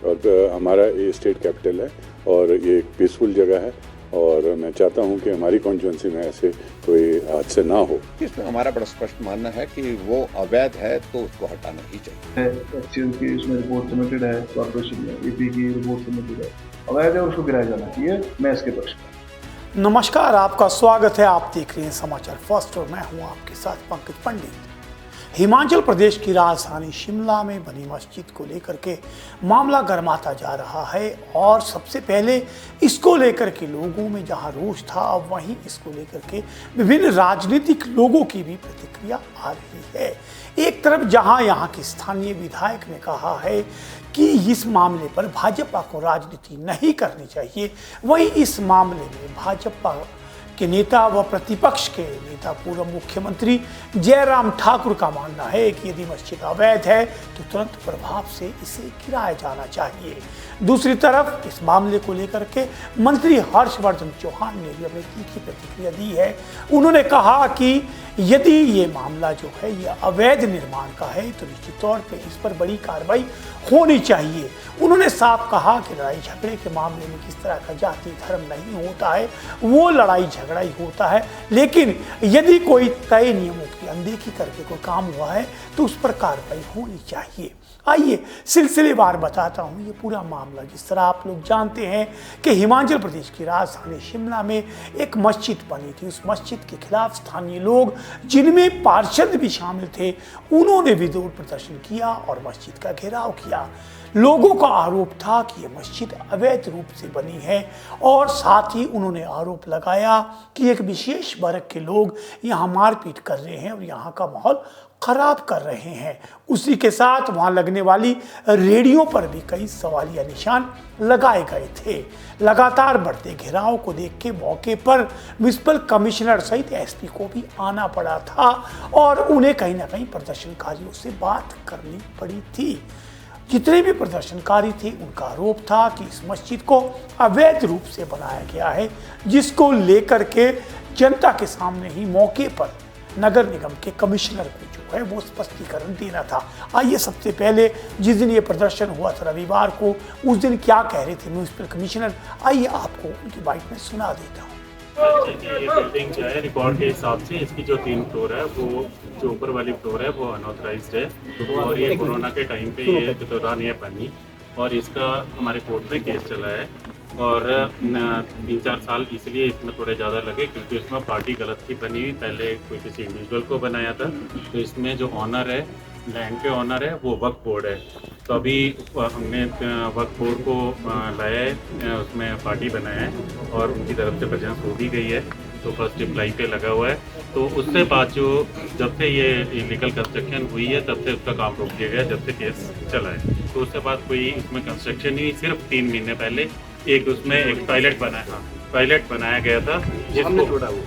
और हमारा ये स्टेट कैपिटल है और ये एक पीसफुल जगह है और मैं चाहता हूं कि हमारी कॉन्स्टिट्यूंसी में ऐसे कोई हादसे ना हो। इसमें हमारा बड़ा स्पष्ट मानना है कि वो अवैध है तो उसको हटाना ही चाहिए। एचसीएल की इसमें रिपोर्ट सबमिटेड है, कॉर्पोरेशन में ईपी की रिपोर्ट सबमिटेड है, अवैध है उसको गिराया जाना चाहिए। मैं इसके पक्ष में। नमस्कार, आपका स्वागत है। आप देख रहे हैं समाचार फर्स्ट और मैं हूं आपके साथ पंकज पंडित। हिमाचल प्रदेश की राजधानी शिमला में बनी मस्जिद को लेकर के मामला गर्माता जा रहा है और सबसे पहले इसको लेकर के लोगों में जहां रोष था, अब वहीं इसको लेकर के विभिन्न राजनीतिक लोगों की भी प्रतिक्रिया आ रही है। एक तरफ जहां यहां के स्थानीय विधायक ने कहा है कि इस मामले पर भाजपा को राजनीति नहीं करनी चाहिए, वहीं इस मामले में भाजपा के नेता व प्रतिपक्ष के नेता पूर्व मुख्यमंत्री जयराम ठाकुर का मानना है कि यदि मस्जिद अवैध है तो तुरंत प्रभाव से इसे गिराया जाना चाहिए। दूसरी तरफ इस मामले को लेकर के मंत्री हर्षवर्धन चौहान ने भी अपनी तीखी प्रतिक्रिया दी है। उन्होंने कहा कि यदि ये मामला जो है ये अवैध निर्माण का है तो निश्चित तौर पे इस पर बड़ी कार्रवाई होनी चाहिए। उन्होंने साफ कहा कि लड़ाई झगड़े के मामले में किस तरह का जाति धर्म नहीं होता है, वो लड़ाई झगड़ा ही होता है, लेकिन यदि कोई तय नियमों की अनदेखी करके कोई काम हुआ है तो उस पर कार्रवाई होनी चाहिए। आइए सिलसिलेवार बताता हूँ ये पूरा मामला। जिस तरह आप लोग जानते हैं कि हिमाचल प्रदेश की राजधानी शिमला में एक मस्जिद बनी थी। उस मस्जिद के खिलाफ स्थानीय लोग, जिनमें पार्षद भी शामिल थे, उन्होंने विरोध प्रदर्शन किया और मस्जिद का घेराव किया। लोगों का आरोप था कि यह मस्जिद अवैध रूप से बनी है और साथ ही उन्होंने आरोप लगाया कि एक विशेष वर्ग के लोग यहाँ मारपीट कर रहे हैं और यहाँ का माहौल खराब कर रहे हैं। उसी के साथ वहां लगने वाली रेडियो पर भी कई सवालिया निशान लगाए गए थे। लगातार बढ़ते घेराव को देख के मौके पर म्युनिसिपल कमिश्नर सहित एसपी को भी आना पड़ा था और उन्हें कहीं ना कहीं प्रदर्शनकारियों से बात करनी पड़ी थी। जितने भी प्रदर्शनकारी थे उनका आरोप था कि इस मस्जिद को अवैध रूप से बनाया गया है, जिसको लेकर के जनता के सामने ही मौके पर नगर निगम के कमिश्नर को जो है वो स्पष्टीकरण देना था। आइए सबसे पहले जिस दिन ये प्रदर्शन हुआ था रविवार को, उस दिन क्या कह रहे थे म्युनिसिपल कमिश्नर, आइए आपको उनकी बाइट में सुना देता हूँ। ये बिल्डिंग जो है रिकॉर्ड के हिसाब से इसकी जो 3 फ्लोर है, वो जो ऊपर वाली फ्लोर है वो अनऑथराइज्ड है और ये कोरोना के टाइम पे ये दौरान ये बनी और इसका हमारे कोर्ट में केस चला है और 3-4 साल इसलिए इसमें थोड़े ज़्यादा लगे क्योंकि इसमें पार्टी गलत की बनी हुई। पहले कोई किसी इंडिविजुअल को बनाया था, तो इसमें जो ऑनर है, लैंड के ऑनर है, वो वक्फ बोर्ड है। तो अभी हमने वक्फ बोर्ड को लाया है, उसमें पार्टी बनाया है और उनकी तरफ से प्रेजेंस हो भी गई है, तो फर्स्ट अप्लाई पे लगा हुआ है। तो उससे बाद जो जब से ये इलीगल कंस्ट्रक्शन हुई है तब से उसका काम रोक दिया गया, जब से केस चला है। तो उसके बाद कोई इसमें कंस्ट्रक्शन नहीं, सिर्फ 3 महीने पहले एक उसमें एक टॉयलेट बनाया गया था,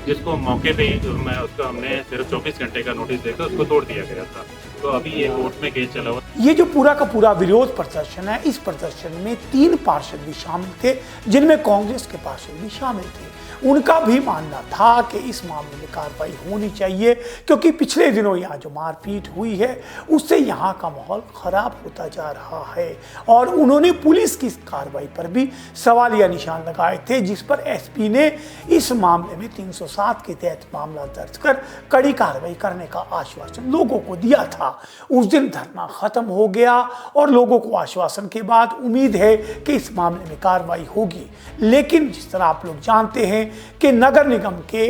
जिसको मौके पे ही उसको हमने सिर्फ 24 घंटे का नोटिस देकर उसको तोड़ दिया गया था। तो अभी ये कोर्ट में केस चला हुआ। ये जो पूरा का पूरा विरोध प्रदर्शन है, इस प्रदर्शन में 3 पार्षद भी शामिल थे, जिनमें कांग्रेस के पार्षद भी शामिल थे। उनका भी मानना था कि इस मामले में कार्रवाई होनी चाहिए क्योंकि पिछले दिनों यहाँ जो मारपीट हुई है उससे यहाँ का माहौल खराब होता जा रहा है और उन्होंने पुलिस की कार्रवाई पर भी सवालिया निशान लगाए थे, जिस पर एसपी ने इस मामले में 307 के तहत मामला दर्ज कर कड़ी कार्रवाई करने का आश्वासन लोगों को दिया था। उस दिन धरना खत्म हो गया और लोगों को आश्वासन के बाद उम्मीद है कि इस मामले में कार्रवाई होगी, लेकिन जिस तरह आप लोग जानते हैं कि नगर निगम के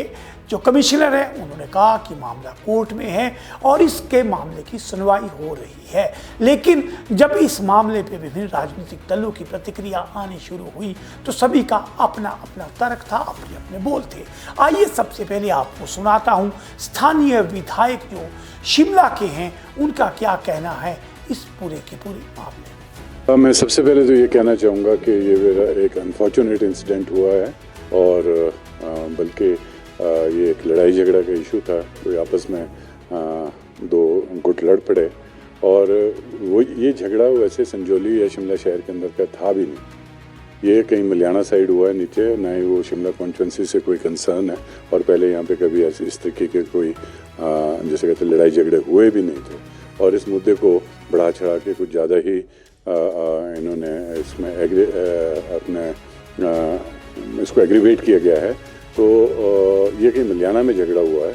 जो कमिश्नर है उन्होंने कहा कि मामला कोर्ट में है और इसके मामले की सुनवाई हो रही है। लेकिन जब इस मामले पे विभिन्न राजनीतिक दलों की प्रतिक्रिया आनी शुरू हुई तो सभी का अपना अपना तर्क था, अपने अपने बोल थे। आइए सबसे पहले आपको सुनाता हूँ स्थानीय विधायक जो शिमला के हैं उनका क्या कहना है इस पूरे के पूरे मामले में। मैं सबसे पहले तो ये कहना चाहूँगा कि ये मेरा एक अनफॉर्चुनेट इंसिडेंट हुआ है और बल्कि ये एक लड़ाई झगड़ा का इशू था। कोई आपस में 2 गुट लड़ पड़े और वो ये झगड़ा वैसे संजौली या शिमला शहर के अंदर का था भी नहीं। ये कहीं मलियाना साइड हुआ है नीचे, ना ही वो शिमला कॉन्स्टिट्यूंसी से कोई कंसर्न है और पहले यहाँ पे कभी ऐसे इस तरीके के कोई जैसे कहते लड़ाई झगड़े हुए भी नहीं थे और इस मुद्दे को बढ़ा चढ़ा के कुछ ज़्यादा ही इन्होंने इसमें अपने इसको एग्रीवेट किया गया है। तो ये कि मलियाना में झगड़ा हुआ है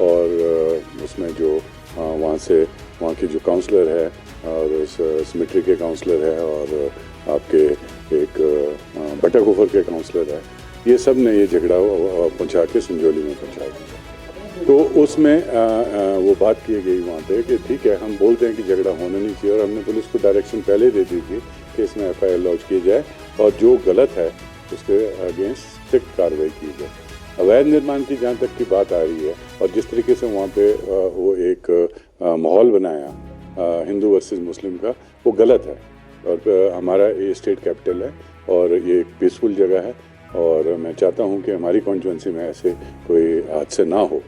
और उसमें जो वहाँ की जो काउंसलर है और सिमेट्री के काउंसलर है और आपके एक बटाकोफर के काउंसलर है, ये सब ने ये झगड़ा पहुँचा के संजौली में पहुँचाया। तो उसमें वो बात की गई वहाँ पे कि ठीक है, हम बोलते हैं कि झगड़ा होना नहीं चाहिए और हमने पुलिस को डायरेक्शन पहले दे दी थी कि इसमें FIR लॉन्च की जाए और जो गलत है उसके अगेंस्ट स्ट्रिक्ट कार्रवाई की जाए। अवैध निर्माण की जहाँ तक की बात आ रही है और जिस तरीके से वहाँ पे वो एक माहौल बनाया हिंदू वर्सेस मुस्लिम का, वो गलत है। और हमारा ये स्टेट कैपिटल है और ये एक पीसफुल जगह है और मैं चाहता हूँ कि हमारी कॉन्स्टिट्यूंसी में ऐसे कोई हादसे ना हो।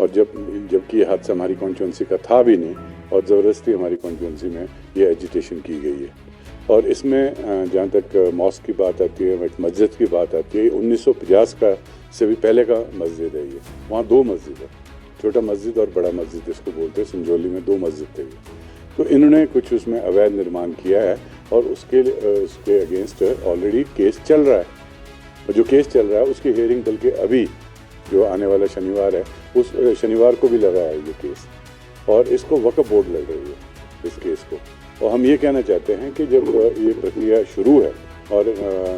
और जबकि ये हादसा हमारी कॉन्स्टिट्यूंसी का था भी नहीं और ज़बरदस्ती हमारी कॉन्स्टिट्यूंसी में ये एजिटेशन की गई है। और इसमें जहाँ तक मॉस्क की बात आती है, मस्जिद की बात आती है, 1950 का से भी पहले का मस्जिद है ये। वहाँ 2 मस्जिद है, छोटा मस्जिद और बड़ा मस्जिद इसको बोलते हैं। संजौली में 2 मस्जिद थे। तो इन्होंने कुछ उसमें अवैध निर्माण किया है और उसके अगेंस्ट ऑलरेडी केस चल रहा है। और जो केस चल रहा है उसकी हियरिंग बल्कि अभी जो आने वाला शनिवार है, उस शनिवार को भी लगा है ये केस और इसको वक्फ बोर्ड लड़ रही है इस केस को। और हम ये कहना चाहते हैं कि जब ये प्रक्रिया शुरू है और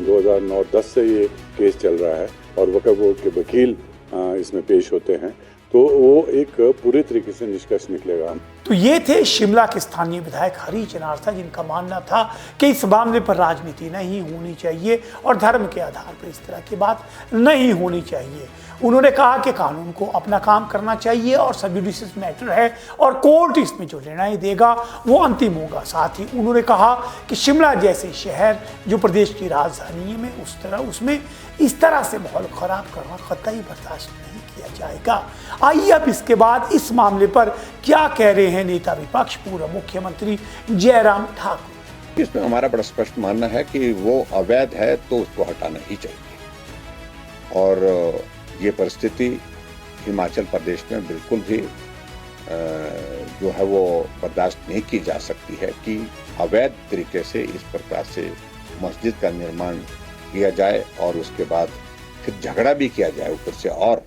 2009-10 से ये केस चल रहा है और वक्फ बोर्ड के वकील इसमें पेश होते हैं, तो वो एक पूरे तरीके से निष्कर्ष निकलेगा। तो ये थे शिमला के स्थानीय विधायक हरी चनारथा, जिनका मानना था कि इस मामले पर राजनीति नहीं होनी चाहिए और धर्म के आधार पर इस तरह की बात नहीं होनी चाहिए। उन्होंने कहा कि कानून को अपना काम करना चाहिए और सब जुडिशियल मैटर है और कोर्ट इसमें जो निर्णय देगा वो अंतिम होगा। साथ ही उन्होंने कहा कि शिमला जैसे शहर जो प्रदेश की राजधानी है में उसमें इस तरह से माहौल खराब करना कतई बर्दाश्त नहीं किया जाएगा। आइए अब इसके बाद इस मामले पर क्या कह रहे हैं नेता विपक्ष पूर्व मुख्यमंत्री जयराम ठाकुर। इसमें हमारा बड़ा स्पष्ट मानना है कि वो अवैध है तो उसको हटाना ही चाहिए। और ये परिस्थिति हिमाचल प्रदेश में बिल्कुल भी जो है वो बर्दाश्त नहीं की जा सकती है कि अवैध तरीके से इस प्रकार से मस्जिद का निर्माण किया जाए और उसके बाद फिर झगड़ा भी किया जाए ऊपर से। और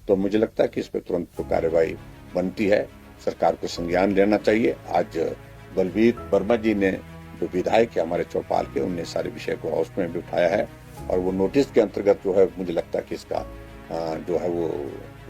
तो मुझे लगता है कि इस पर तुरंत तो कार्रवाई बनती है, सरकार को संज्ञान लेना चाहिए। आज बलबीर वर्मा जी ने जो विधायक है हमारे चौपाल के, उनने सारे विषय को हाउस में भी उठाया है और वो नोटिस के अंतर्गत जो है मुझे लगता है कि इसका जो है वो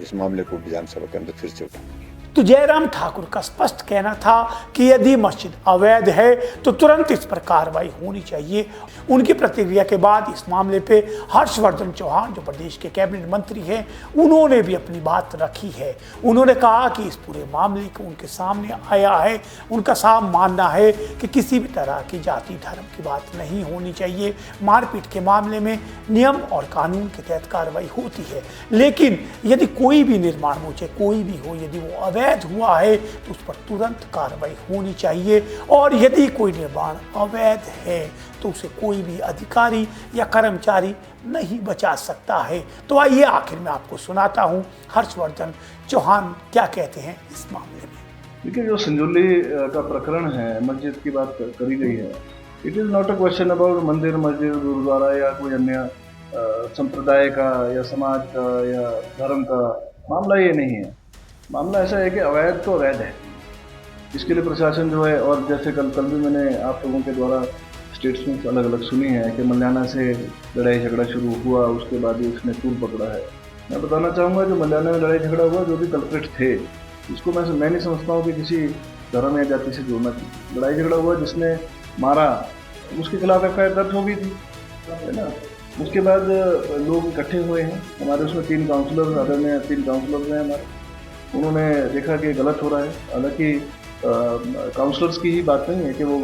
इस मामले को विधानसभा के अंदर फिर से उठाएंगे। तो जयराम ठाकुर का स्पष्ट कहना था कि यदि मस्जिद अवैध है तो तुरंत इस पर कार्रवाई होनी चाहिए। उनकी प्रतिक्रिया के बाद इस मामले पे हर्षवर्धन चौहान जो प्रदेश के कैबिनेट मंत्री हैं, उन्होंने भी अपनी बात रखी है। उन्होंने कहा कि इस पूरे मामले को उनके सामने आया है, उनका साफ मानना है कि किसी भी तरह की जाति धर्म की बात नहीं होनी चाहिए। मारपीट के मामले में नियम और कानून के तहत कार्रवाई होती है, लेकिन यदि कोई भी निर्माण हो, चाहे कोई भी हो, यदि वो अवैध हुआ है तो उस पर तुरंत कार्रवाई होनी चाहिए। और यदि कोई निर्माण अवैध है तो उसे कोई भी अधिकारी या कर्मचारी नहीं बचा सकता है। तो आइए आखिर में आपको सुनाता हूं हर्षवर्धन चौहान क्या कहते हैं इस मामले में। देखिए, जो संजौली का प्रकरण है, मस्जिद की बात करी गई है, it is not a question about मंदिर, मस्जिद, गुरुद्वारा या कोई अन्य संप्रदाय का या समाज का या धर्म का मामला ये नहीं है। मामला ऐसा है कि अवैध तो अवैध है, इसके लिए प्रशासन जो है, और जैसे कल भी मैंने आप लोगों के द्वारा स्टेटमेंट्स अलग अलग सुनी है कि मलियाना से लड़ाई झगड़ा शुरू हुआ, उसके बाद ही उसने टूल पकड़ा है। मैं बताना चाहूँगा जो मलियाना में लड़ाई झगड़ा हुआ, जो भी कल्प्रिट थे, इसको मैं नहीं समझता हूँ कि किसी धर्म या जाति से जोड़ना चाहिए। लड़ाई झगड़ा हुआ, जिसने मारा उसके खिलाफ FIR दर्ज हो गई थी, है ना। उसके बाद लोग इकट्ठे हुए हैं, हमारे उसमें 3 काउंसलर, आदरणीय 3 काउंसलर हैं हमारे, उन्होंने देखा कि गलत हो रहा है। हालांकि काउंसलर्स की ही बात नहीं है कि वो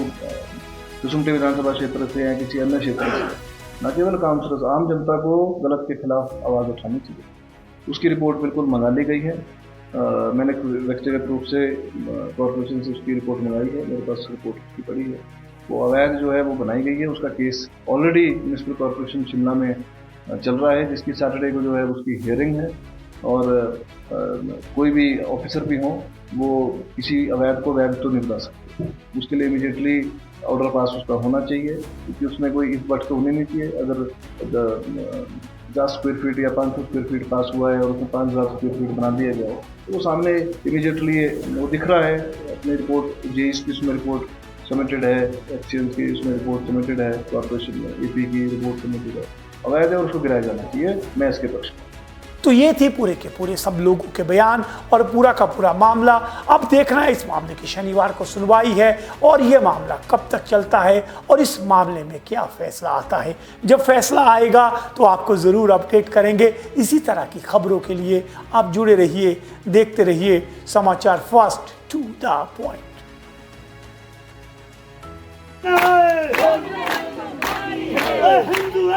कुसुम्पटी विधानसभा क्षेत्र से या किसी अन्य क्षेत्र से, न केवल काउंसलर्स, आम जनता को गलत के खिलाफ आवाज़ उठानी चाहिए। उसकी रिपोर्ट बिल्कुल मंगा ली गई है। मैंने व्यक्तिगत रूप से कॉर्पोरेशन से उसकी रिपोर्ट मंगाई है, मेरे पास रिपोर्ट की पड़ी है। वो अवैध जो है वो बनाई गई है, उसका case already municipal corporation Shimla में चल रहा है, जिसकी सैटरडे को जो है उसकी हियरिंग है। और कोई भी ऑफिसर भी हो, वो किसी अवैध को वैध तो नहीं बता सकते। उसके लिए इमीडिएटली ऑर्डर पास उसका होना चाहिए, क्योंकि उसमें कोई इस बट तो होनी नहीं चाहिए। अगर 10 स्क्वायर फीट या 500 स्क्वायर फीट पास हुआ है और उसमें 5000 स्क्वायर फीट बना दिया गया है, तो वो सामने इमीडिएटली वो दिख रहा है। अपनी रिपोर्ट जेईस की उसमें रिपोर्ट सबमिटेड है, एक्सीएल की उसमें रिपोर्ट सबमिटेड है, कॉर्पोरेशन में ईपी की रिपोर्ट सबमिटेड है, अवैध है और उसको गिराया जाना चाहिए। मैं इसके पक्ष में। तो ये थे पूरे के पूरे सब लोगों के बयान और पूरा का पूरा मामला। अब देखना है इस मामले की शनिवार को सुनवाई है और ये मामला कब तक चलता है और इस मामले में क्या फैसला आता है। जब फैसला आएगा तो आपको ज़रूर अपडेट करेंगे। इसी तरह की खबरों के लिए आप जुड़े रहिए, देखते रहिए समाचार first to the point. Hindu